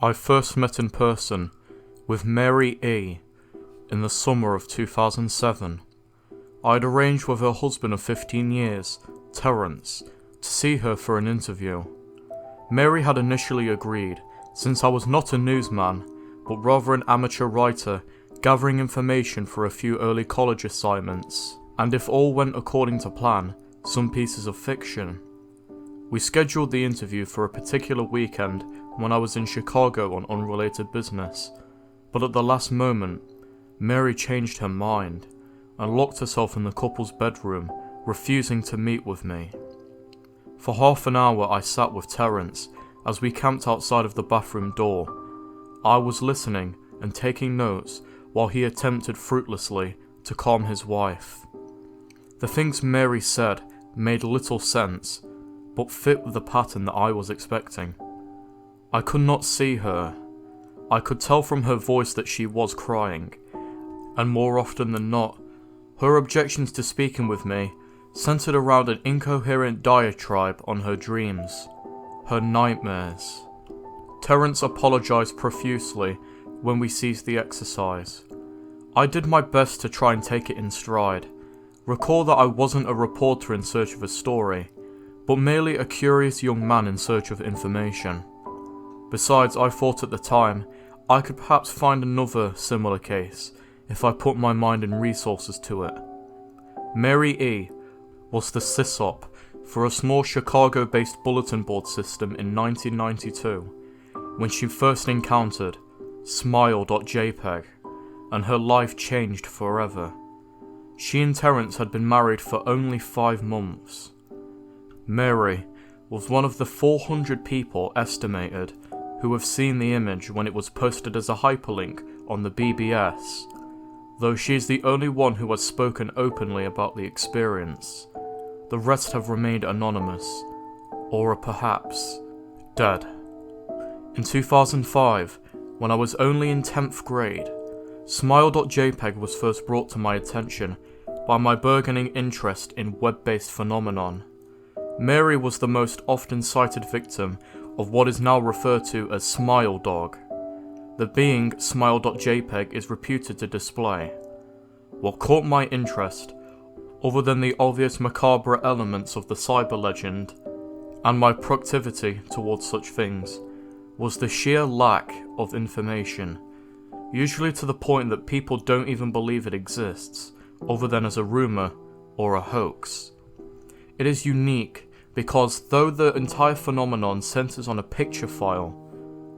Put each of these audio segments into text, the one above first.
I first met in person with Mary E. in the summer of 2007. I had arranged with her husband of 15 years, Terence, to see her for an interview. Mary had initially agreed, since I was not a newsman, but rather an amateur writer gathering information for a few early college assignments, and if all went according to plan, some pieces of fiction. We scheduled the interview for a particular weekend when I was in Chicago on unrelated business, but at the last moment, Mary changed her mind and locked herself in the couple's bedroom, refusing to meet with me. For half an hour I sat with Terence as we camped outside of the bathroom door. I was listening and taking notes while he attempted fruitlessly to calm his wife. The things Mary said made little sense, but fit with the pattern that I was expecting. I could not see her. I could tell from her voice that she was crying, and more often than not, her objections to speaking with me centered around an incoherent diatribe on her dreams, her nightmares. Terence apologized profusely when we ceased the exercise. I did my best to try and take it in stride, recall that I wasn't a reporter in search of a story, but merely a curious young man in search of information. Besides, I thought at the time, I could perhaps find another similar case if I put my mind and resources to it. Mary E. was the sysop for a small Chicago-based bulletin board system in 1992, when she first encountered Smile.jpg, and her life changed forever. She and Terence had been married for only 5 months. Mary was one of the 400 people estimated who have seen the image when it was posted as a hyperlink on the BBS, though she is the only one who has spoken openly about the experience. The rest have remained anonymous, or are perhaps dead. In 2005, when I was only in 10th grade, Smile.jpg was first brought to my attention by my burgeoning interest in web-based phenomenon. Mary was the most often cited victim of what is now referred to as Smile Dog. The being Smile.jpg is reputed to display. What caught my interest, other than the obvious macabre elements of the cyber legend, and my proclivity towards such things, was the sheer lack of information, usually to the point that people don't even believe it exists, other than as a rumour or a hoax. It is unique because though the entire phenomenon centers on a picture file,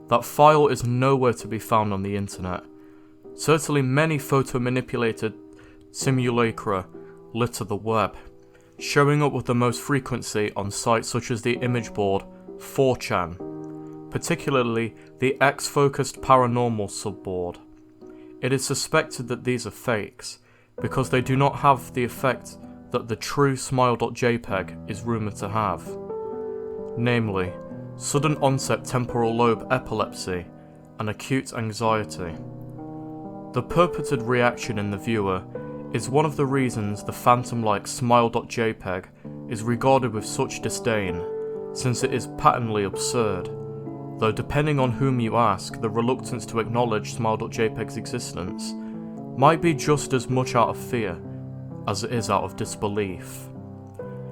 that file is nowhere to be found on the internet. Certainly many photo-manipulated simulacra litter the web, showing up with the most frequency on sites such as the image board 4chan, particularly the X-focused paranormal subboard. It is suspected that these are fakes, because they do not have the effect that the true Smile.jpg is rumoured to have, namely, sudden onset temporal lobe epilepsy and acute anxiety. The purported reaction in the viewer is one of the reasons the phantom-like Smile.jpg is regarded with such disdain, since it is patently absurd, though depending on whom you ask, the reluctance to acknowledge Smile.jpg's existence might be just as much out of fear as it is out of disbelief.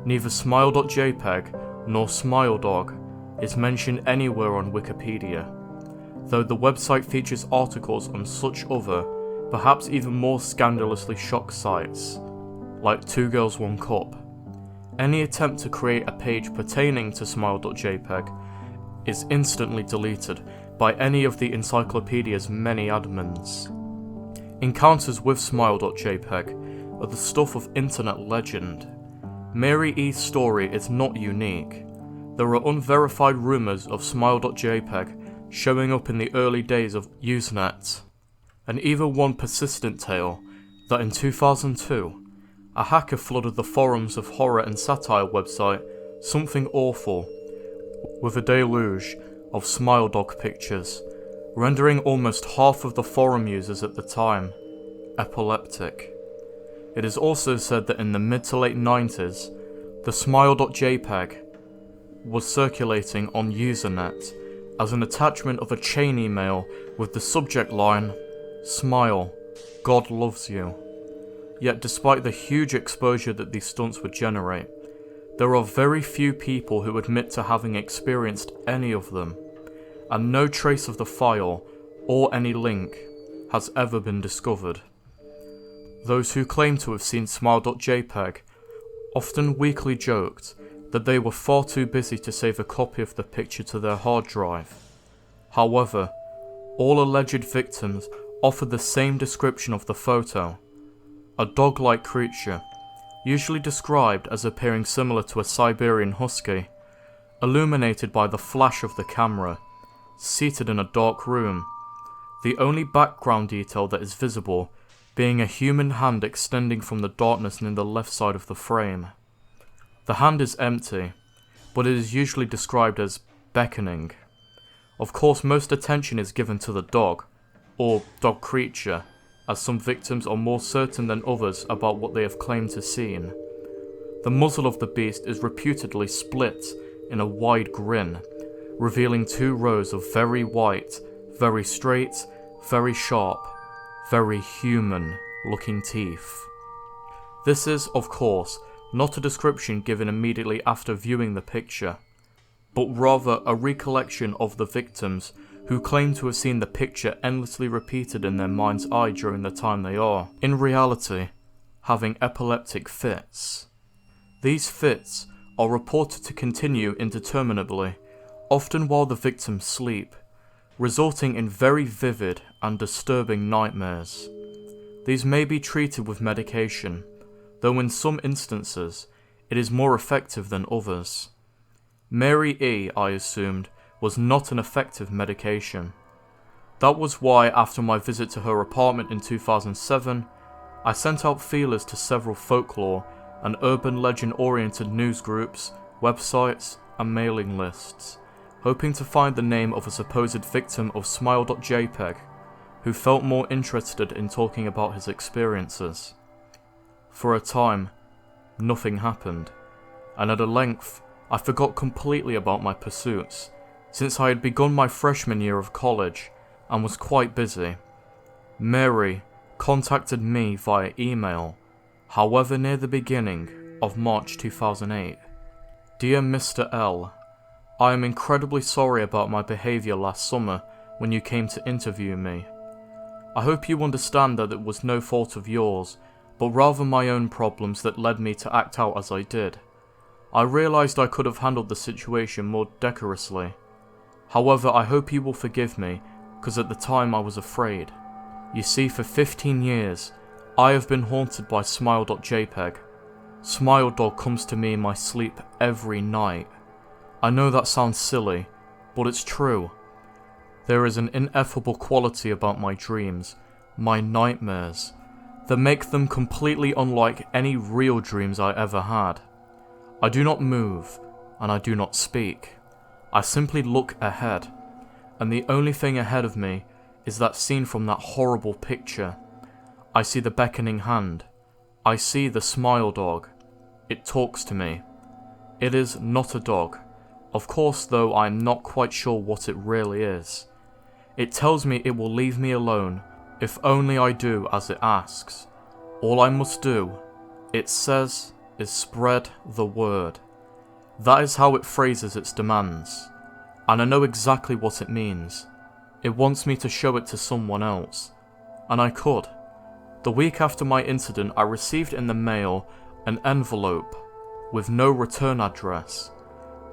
Neither Smile.jpg nor SmileDog is mentioned anywhere on Wikipedia, though the website features articles on such other, perhaps even more scandalously shocked sites, like 2 Girls 1 Cup. Any attempt to create a page pertaining to Smile.jpg is instantly deleted by any of the encyclopedia's many admins. Encounters with Smile.jpg are the stuff of internet legend. Mary E.'s story is not unique. There are unverified rumours of Smile.jpg showing up in the early days of Usenet, and even one persistent tale that in 2002, a hacker flooded the forums of horror and satire website Something Awful with a deluge of Smile Dog pictures, rendering almost half of the forum users at the time epileptic. It is also said that in the mid to late 90s, the Smile.jpg was circulating on Usenet as an attachment of a chain email with the subject line, "Smile, God loves you." Yet despite the huge exposure that these stunts would generate, there are very few people who admit to having experienced any of them, and no trace of the file or any link has ever been discovered. Those who claim to have seen Smile.jpg often weakly joked that they were far too busy to save a copy of the picture to their hard drive. However, all alleged victims offered the same description of the photo: a dog-like creature, usually described as appearing similar to a Siberian husky, illuminated by the flash of the camera, seated in a dark room, the only background detail that is visible being a human hand extending from the darkness near the left side of the frame. The hand is empty, but it is usually described as beckoning. Of course, most attention is given to the dog, or dog creature, as some victims are more certain than others about what they have claimed to seen. The muzzle of the beast is reputedly split in a wide grin, revealing 2 rows of very white, very straight, very sharp, very human-looking teeth. This is, of course, not a description given immediately after viewing the picture, but rather a recollection of the victims who claim to have seen the picture endlessly repeated in their mind's eye during the time they are, in reality, having epileptic fits. These fits are reported to continue indeterminately, often while the victims sleep, resulting in very vivid and disturbing nightmares. These may be treated with medication, though in some instances it is more effective than others. Mary E., I assumed, was not an effective medication. That was why, after my visit to her apartment in 2007, I sent out feelers to several folklore and urban legend-oriented news groups, websites, and mailing lists, hoping to find the name of a supposed victim of Smile.jpg, who felt more interested in talking about his experiences. For a time, nothing happened, and at a length, I forgot completely about my pursuits, since I had begun my freshman year of college and was quite busy. Mary contacted me via email, however, near the beginning of March 2008. Dear Mr. L, I am incredibly sorry about my behaviour last summer when you came to interview me. I hope you understand that it was no fault of yours, but rather my own problems that led me to act out as I did. I realised I could have handled the situation more decorously. However, I hope you will forgive me, because at the time I was afraid. You see, for 15 years, I have been haunted by Smile.jpg. Smile Dog comes to me in my sleep every night. I know that sounds silly, but it's true. There is an ineffable quality about my dreams, my nightmares, that make them completely unlike any real dreams I ever had. I do not move, and I do not speak. I simply look ahead, and the only thing ahead of me is that scene from that horrible picture. I see the beckoning hand. I see the Smile Dog. It talks to me. It is not a dog. Of course, though, I am not quite sure what it really is. It tells me it will leave me alone if only I do as it asks. All I must do, it says, is spread the word. That is how it phrases its demands, and I know exactly what it means. It wants me to show it to someone else, and I could. The week after my incident, I received in the mail an envelope with no return address.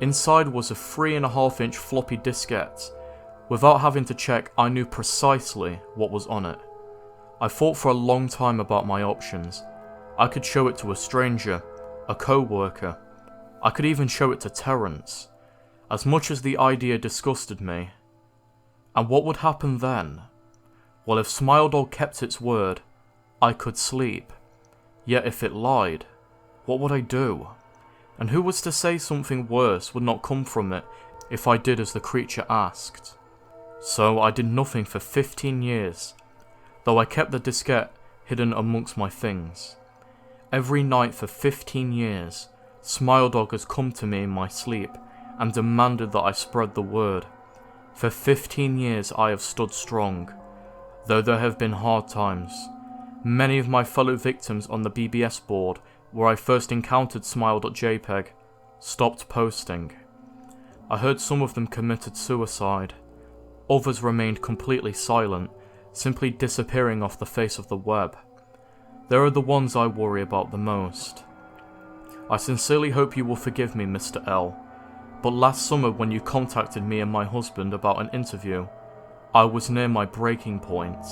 Inside was a 3.5-inch floppy diskette. Without having to check, I knew precisely what was on it. I thought for a long time about my options. I could show it to a stranger, a co-worker. I could even show it to Terrence, as much as the idea disgusted me. And what would happen then? Well, if Smile Dog kept its word, I could sleep. Yet if it lied, what would I do? And who was to say something worse would not come from it if I did as the creature asked? So I did nothing for 15 years, though I kept the diskette hidden amongst my things. Every night for 15 years, Smile Dog has come to me in my sleep and demanded that I spread the word. For 15 years I have stood strong, though there have been hard times. Many of my fellow victims on the BBS board, where I first encountered Smile.jpg, stopped posting. I heard some of them committed suicide. Others remained completely silent, simply disappearing off the face of the web. They are the ones I worry about the most. I sincerely hope you will forgive me, Mr. L, but last summer when you contacted me and my husband about an interview, I was near my breaking point.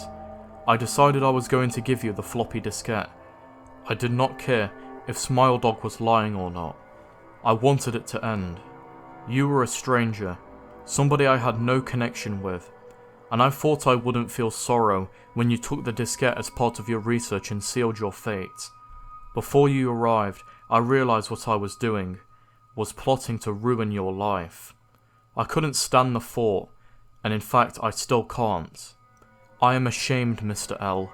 I decided I was going to give you the floppy diskette. I did not care if SmileDog was lying or not. I wanted it to end. You were a stranger, somebody I had no connection with, and I thought I wouldn't feel sorrow when you took the diskette as part of your research and sealed your fate. Before you arrived, I realized what I was doing was plotting to ruin your life. I couldn't stand the thought, and in fact I still can't. I am ashamed, Mr. L,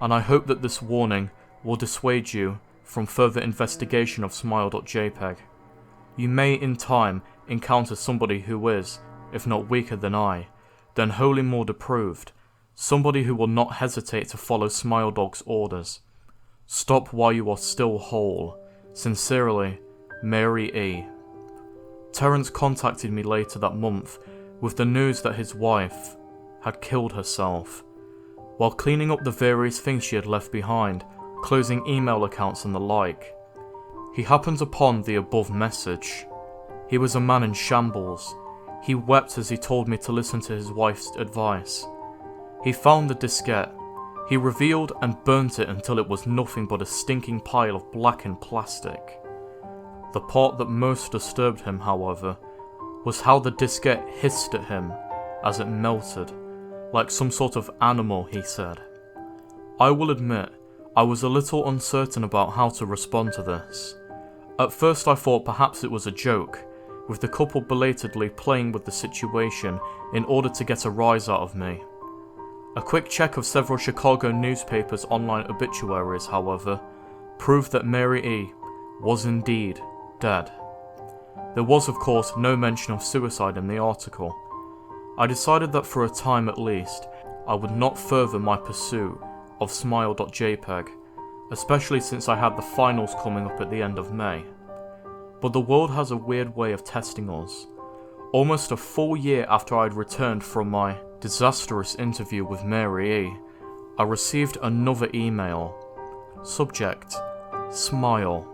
and I hope that this warning will dissuade you from further investigation of Smile.jpg. You may in time encounter somebody who is, if not weaker than I, then wholly more depraved, somebody who will not hesitate to follow SmileDog's orders. Stop while you are still whole. Sincerely, Mary E. Terrence contacted me later that month with the news that his wife had killed herself. While cleaning up the various things she had left behind, closing email accounts and the like, he happened upon the above message. He was a man in shambles. He wept as he told me to listen to his wife's advice. He found the diskette. He revealed and burnt it until it was nothing but a stinking pile of blackened plastic. The part that most disturbed him, however, was how the diskette hissed at him as it melted, like some sort of animal, he said. I will admit, I was a little uncertain about how to respond to this. At first I thought perhaps it was a joke, with the couple belatedly playing with the situation in order to get a rise out of me. A quick check of several Chicago newspapers' online obituaries, however, proved that Mary E. was indeed dead. There was of course no mention of suicide in the article. I decided that for a time at least, I would not further my pursuit of Smile.jpg, especially since I had the finals coming up at the end of May. But the world has a weird way of testing us. Almost a full year after I had returned from my disastrous interview with Mary E., I received another email. Subject: Smile.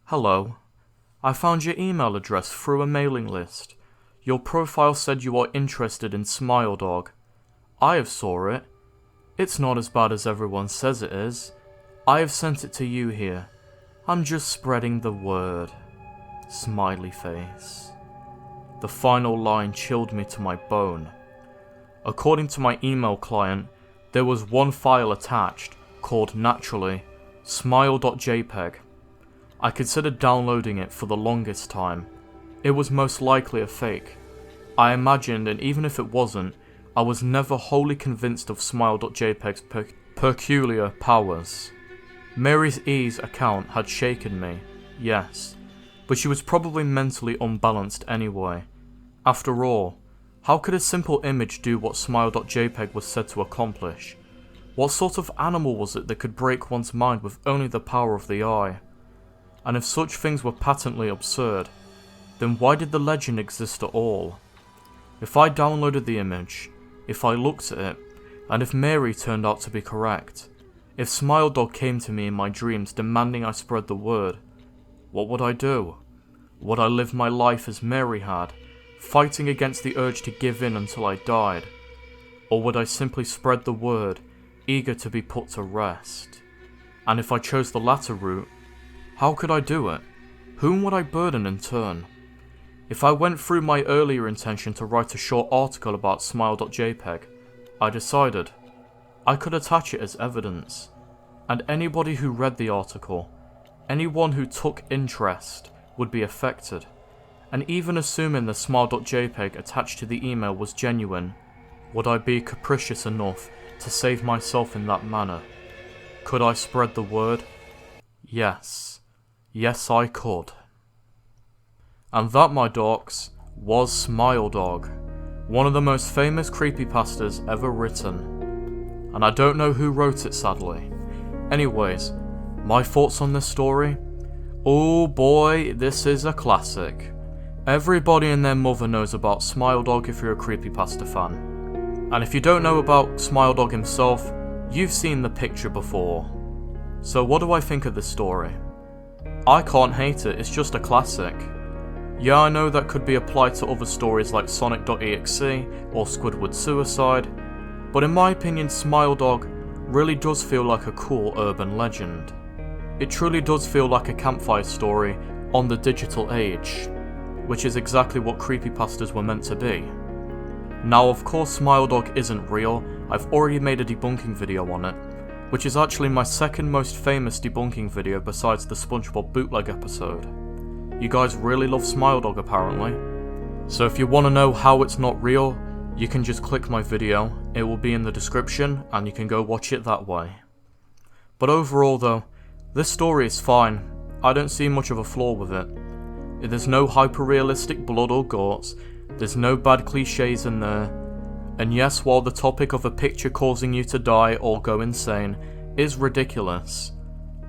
Hello. I found your email address through a mailing list. Your profile said you are interested in SmileDog. I have saw it. It's not as bad as everyone says it is. I have sent it to you here. I'm just spreading the word. Smiley face. The final line chilled me to my bone. According to my email client, there was one file attached, called naturally, Smile.jpg. I considered downloading it for the longest time. It was most likely a fake. I imagined, and even if it wasn't, I was never wholly convinced of Smile.jpg's peculiar powers. Mary E's account had shaken me, yes, but she was probably mentally unbalanced anyway. After all, how could a simple image do what Smile.jpg was said to accomplish? What sort of animal was it that could break one's mind with only the power of the eye? And if such things were patently absurd, then why did the legend exist at all? If I downloaded the image, if I looked at it, and if Mary turned out to be correct, if SmileDog came to me in my dreams demanding I spread the word, what would I do? Would I live my life as Mary had, fighting against the urge to give in until I died? Or would I simply spread the word, eager to be put to rest? And if I chose the latter route, how could I do it? Whom would I burden in turn? If I went through my earlier intention to write a short article about Smile.jpg, I decided I could attach it as evidence, and anybody who read the article, anyone who took interest, would be affected. And even assuming the Smile.jpg attached to the email was genuine, would I be capricious enough to save myself in that manner? Could I spread the word? Yes. Yes, I could. And that, my dorks, was SmileDog. one of the most famous creepypastas ever written. And I don't know who wrote it, sadly. Anyways, my thoughts on this story? Oh boy, this is a classic. Everybody and their mother knows about Smile Dog if you're a creepypasta fan. And if you don't know about Smile Dog himself, you've seen the picture before. So what do I think of this story? I can't hate it, it's just a classic. Yeah, I know that could be applied to other stories like Sonic.exe or Squidward Suicide, but in my opinion Smile Dog really does feel like a cool urban legend. It truly does feel like a campfire story on the digital age, which is exactly what creepypastas were meant to be. Now of course Smile Dog isn't real, I've already made a debunking video on it, which is actually my second most famous debunking video besides the SpongeBob bootleg episode. You guys really love Smile Dog apparently. So if you want to know how it's not real, you can just click my video, it will be in the description and you can go watch it that way. But overall though, this story is fine, I don't see much of a flaw with it. There's no hyper-realistic blood or gore, there's no bad cliches in there, and yes, while the topic of a picture causing you to die or go insane is ridiculous,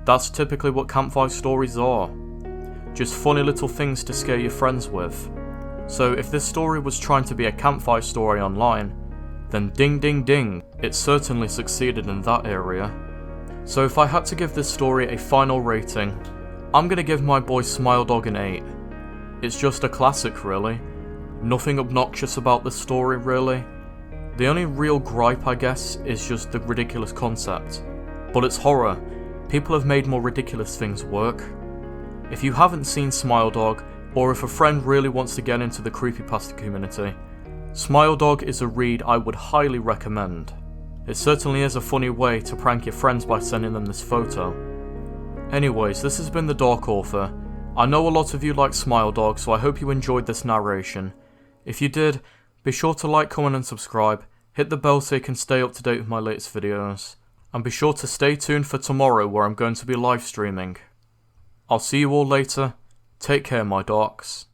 that's typically what campfire stories are. Just funny little things to scare your friends with. So if this story was trying to be a campfire story online, then ding ding ding, it certainly succeeded in that area. So if I had to give this story a final rating, I'm gonna give my boy Smile Dog an 8. It's just a classic really. Nothing obnoxious about the story really. The only real gripe I guess is just the ridiculous concept. But it's horror. People have made more ridiculous things work. If you haven't seen Smile Dog, or if a friend really wants to get into the creepypasta community, Smile Dog is a read I would highly recommend. It certainly is a funny way to prank your friends by sending them this photo. Anyways, this has been The Dark Author. I know a lot of you like Smile Dog, so I hope you enjoyed this narration. If you did, be sure to like, comment and subscribe, hit the bell so you can stay up to date with my latest videos, and be sure to stay tuned for tomorrow where I'm going to be live streaming. I'll see you all later, take care my darks.